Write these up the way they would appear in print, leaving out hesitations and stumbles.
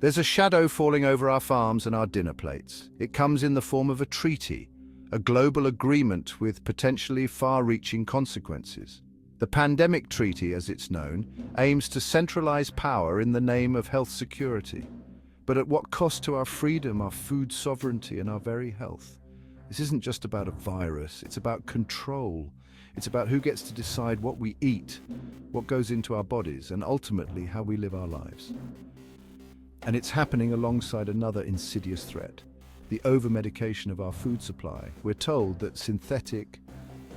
There's a shadow falling over our farms and our dinner plates. It comes in the form of a treaty, a global agreement with potentially far-reaching consequences. The Pandemic Treaty, as it's known, aims to centralize power in the name of health security. But at what cost to our freedom, our food sovereignty, and our very health? This isn't just about a virus, it's about control. It's about who gets to decide what we eat, what goes into our bodies, and ultimately how we live our lives. And it's happening alongside another insidious threat, the over-medication of our food supply. We're told that synthetic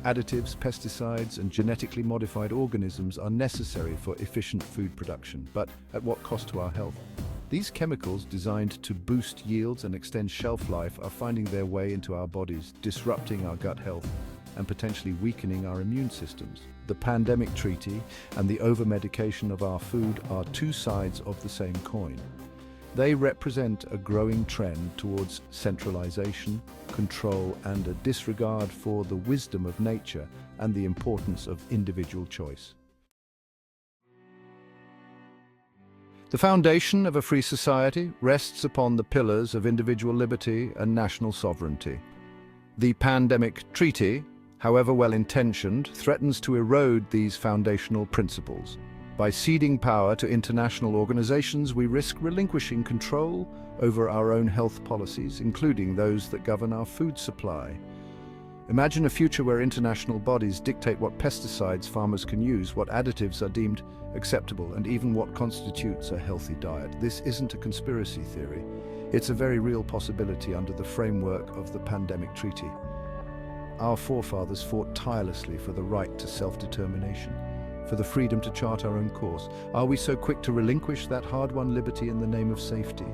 additives, pesticides, and genetically modified organisms are necessary for efficient food production, but at what cost to our health? These chemicals, designed to boost yields and extend shelf life, are finding their way into our bodies, disrupting our gut health and potentially weakening our immune systems. The Pandemic Treaty and the over-medication of our food are two sides of the same coin. They represent a growing trend towards centralization, control, and a disregard for the wisdom of nature and the importance of individual choice. The foundation of a free society rests upon the pillars of individual liberty and national sovereignty. The Pandemic Treaty, however well-intentioned, threatens to erode these foundational principles. By ceding power to international organizations, we risk relinquishing control over our own health policies, including those that govern our food supply. Imagine a future where international bodies dictate what pesticides farmers can use, what additives are deemed acceptable, and even what constitutes a healthy diet. This isn't a conspiracy theory. It's a very real possibility under the framework of the Pandemic Treaty. Our forefathers fought tirelessly for the right to self-determination, for the freedom to chart our own course. Are we so quick to relinquish that hard-won liberty in the name of safety?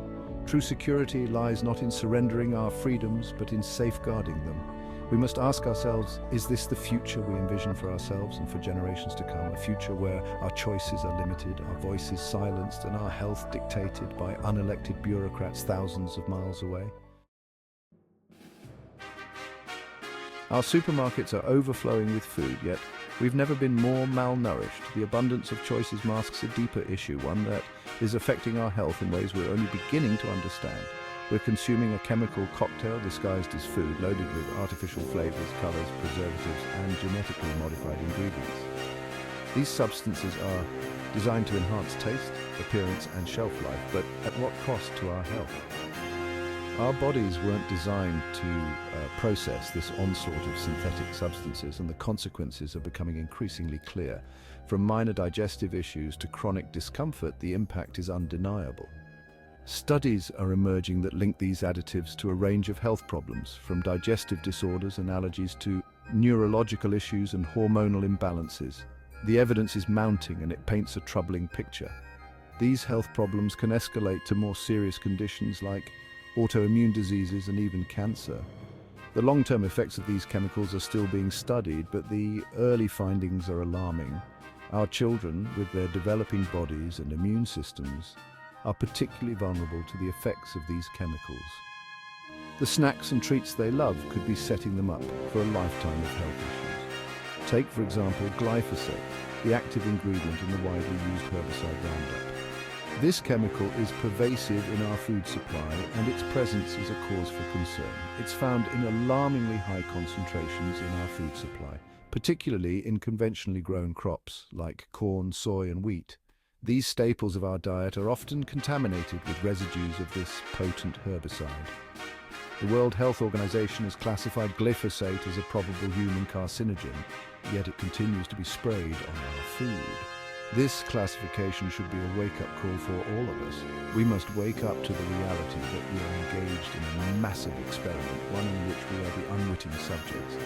True security lies not in surrendering our freedoms, but in safeguarding them. We must ask ourselves, is this the future we envision for ourselves and for generations to come? A future where our choices are limited, our voices silenced, and our health dictated by unelected bureaucrats thousands of miles away? Our supermarkets are overflowing with food, yet we've never been more malnourished. The abundance of choices masks a deeper issue, one that is affecting our health in ways we're only beginning to understand. We're consuming a chemical cocktail disguised as food, loaded with artificial flavors, colors, preservatives, and genetically modified ingredients. These substances are designed to enhance taste, appearance, and shelf life, but at what cost to our health? Our bodies weren't designed to process this onslaught of synthetic substances, and the consequences are becoming increasingly clear. From minor digestive issues to chronic discomfort, the impact is undeniable. Studies are emerging that link these additives to a range of health problems, from digestive disorders and allergies to neurological issues and hormonal imbalances. The evidence is mounting, and it paints a troubling picture. These health problems can escalate to more serious conditions like autoimmune diseases and even cancer. The long-term effects of these chemicals are still being studied, but the early findings are alarming. Our children, with their developing bodies and immune systems, are particularly vulnerable to the effects of these chemicals. The snacks and treats they love could be setting them up for a lifetime of health issues. Take, for example, glyphosate, the active ingredient in the widely used herbicide Roundup. This chemical is pervasive in our food supply, and its presence is a cause for concern. It's found in alarmingly high concentrations in our food supply, particularly in conventionally grown crops like corn, soy, and wheat. These staples of our diet are often contaminated with residues of this potent herbicide. The World Health Organization has classified glyphosate as a probable human carcinogen, yet it continues to be sprayed on our food. This classification should be a wake-up call for all of us. We must wake up to the reality that we are engaged in a massive experiment, one in which we are the unwitting subjects.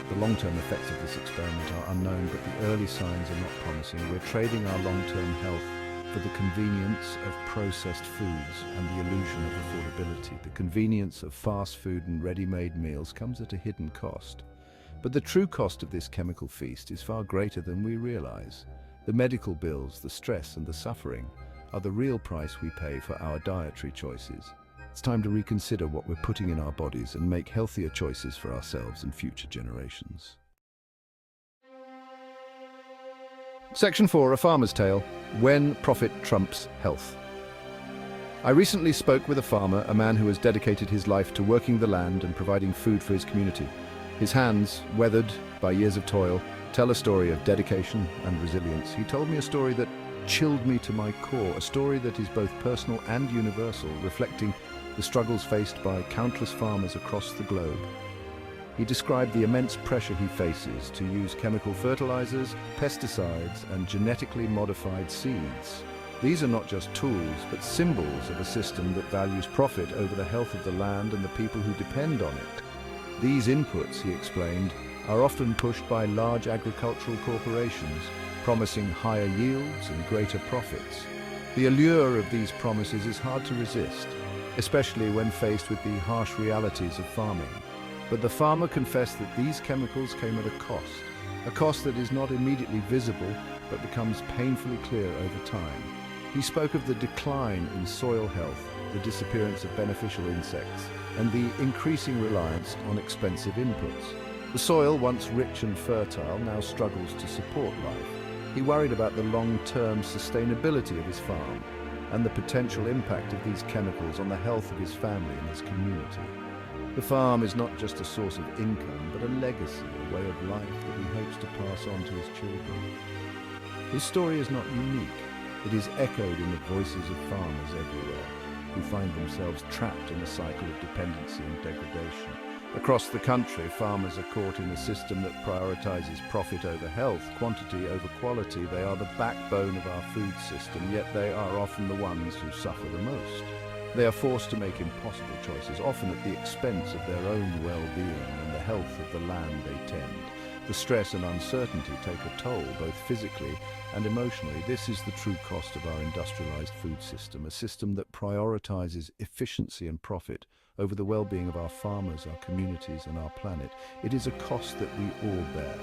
The long-term effects of this experiment are unknown, but the early signs are not promising. We're trading our long-term health for the convenience of processed foods and the illusion of affordability. The convenience of fast food and ready-made meals comes at a hidden cost. But the true cost of this chemical feast is far greater than we realize. The medical bills, the stress, and the suffering are the real price we pay for our dietary choices. It's time to reconsider what we're putting in our bodies and make healthier choices for ourselves and future generations. Section 4, A Farmer's Tale: When Profit Trumps Health. I recently spoke with a farmer, a man who has dedicated his life to working the land and providing food for his community. His hands, weathered by years of toil, tell a story of dedication and resilience. He told me a story that chilled me to my core, a story that is both personal and universal, reflecting the struggles faced by countless farmers across the globe. He described the immense pressure he faces to use chemical fertilizers, pesticides, and genetically modified seeds. These are not just tools, but symbols of a system that values profit over the health of the land and the people who depend on it. These inputs, he explained, are often pushed by large agricultural corporations, promising higher yields and greater profits. The allure of these promises is hard to resist, especially when faced with the harsh realities of farming. But the farmer confessed that these chemicals came at a cost that is not immediately visible, but becomes painfully clear over time. He spoke of the decline in soil health, the disappearance of beneficial insects, and the increasing reliance on expensive inputs. The soil, once rich and fertile, now struggles to support life. He worried about the long-term sustainability of his farm and the potential impact of these chemicals on the health of his family and his community. The farm is not just a source of income, but a legacy, a way of life that he hopes to pass on to his children. His story is not unique. It is echoed in the voices of farmers everywhere, who find themselves trapped in a cycle of dependency and degradation. Across the country, farmers are caught in a system that prioritizes profit over health, quantity over quality. They are the backbone of our food system, yet they are often the ones who suffer the most. They are forced to make impossible choices, often at the expense of their own well-being and the health of the land they tend. The stress and uncertainty take a toll, both physically and emotionally. This is the true cost of our industrialized food system, a system that prioritizes efficiency and profit over the well-being of our farmers, our communities, and our planet. It is a cost that we all bear,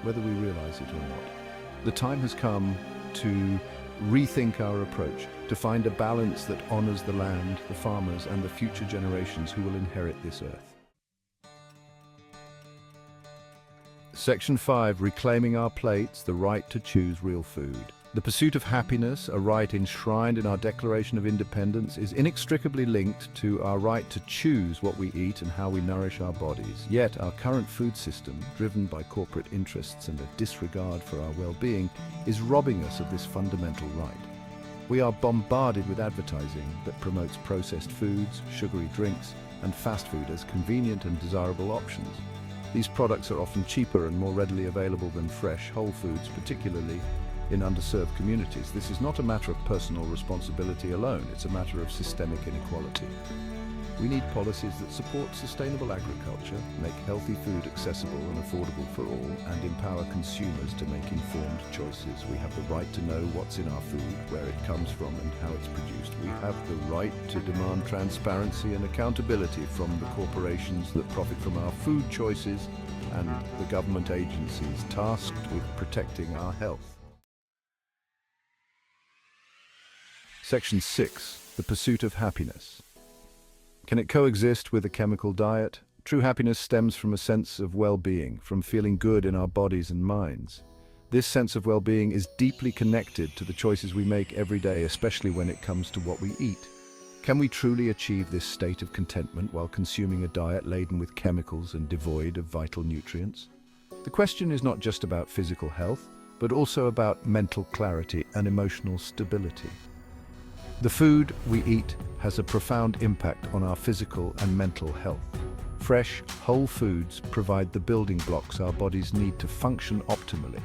whether we realize it or not. The time has come to rethink our approach, to find a balance that honors the land, the farmers, and the future generations who will inherit this earth. Section 5, Reclaiming Our Plates, the right to choose real food. The pursuit of happiness, a right enshrined in our Declaration of Independence, is inextricably linked to our right to choose what we eat and how we nourish our bodies. Yet our current food system, driven by corporate interests and a disregard for our well-being, is robbing us of this fundamental right. We are bombarded with advertising that promotes processed foods, sugary drinks, and fast food as convenient and desirable options. These products are often cheaper and more readily available than fresh, whole foods, particularly in underserved communities. This is not a matter of personal responsibility alone, it's a matter of systemic inequality. We need policies that support sustainable agriculture, make healthy food accessible and affordable for all, and empower consumers to make informed choices. We have the right to know what's in our food, where it comes from, and how it's produced. We have the right to demand transparency and accountability from the corporations that profit from our food choices and the government agencies tasked with protecting our health. Section 6. The pursuit of happiness. Can it coexist with a chemical diet? True happiness stems from a sense of well-being, from feeling good in our bodies and minds. This sense of well-being is deeply connected to the choices we make every day, especially when it comes to what we eat. Can we truly achieve this state of contentment while consuming a diet laden with chemicals and devoid of vital nutrients? The question is not just about physical health, but also about mental clarity and emotional stability. The food we eat has a profound impact on our physical and mental health. Fresh, whole foods provide the building blocks our bodies need to function optimally.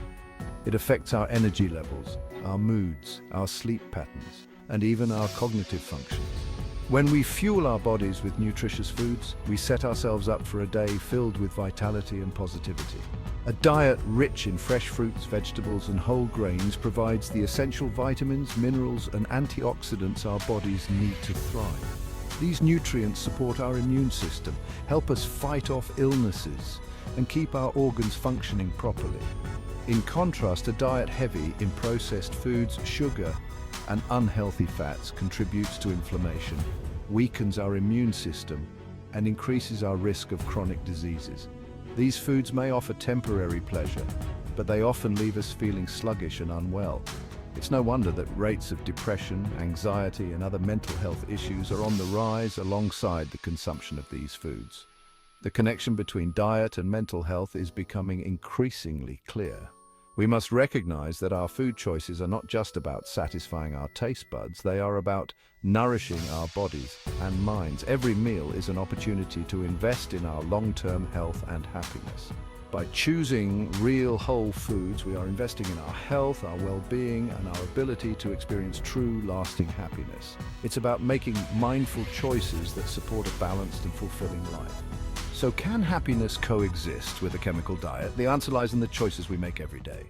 It affects our energy levels, our moods, our sleep patterns, and even our cognitive functions. When we fuel our bodies with nutritious foods, we set ourselves up for a day filled with vitality and positivity. A diet rich in fresh fruits, vegetables, and whole grains provides the essential vitamins, minerals, and antioxidants our bodies need to thrive. These nutrients support our immune system, help us fight off illnesses, and keep our organs functioning properly. In contrast, a diet heavy in processed foods, sugar, and unhealthy fats contributes to inflammation, weakens our immune system, and increases our risk of chronic diseases. These foods may offer temporary pleasure, but they often leave us feeling sluggish and unwell. It's no wonder that rates of depression, anxiety, and other mental health issues are on the rise alongside the consumption of these foods. The connection between diet and mental health is becoming increasingly clear. We must recognize that our food choices are not just about satisfying our taste buds, they are about nourishing our bodies and minds. Every meal is an opportunity to invest in our long-term health and happiness. By choosing real whole foods, we are investing in our health, our well-being, and our ability to experience true, lasting happiness. It's about making mindful choices that support a balanced and fulfilling life. So can happiness coexist with a chemical diet? The answer lies in the choices we make every day.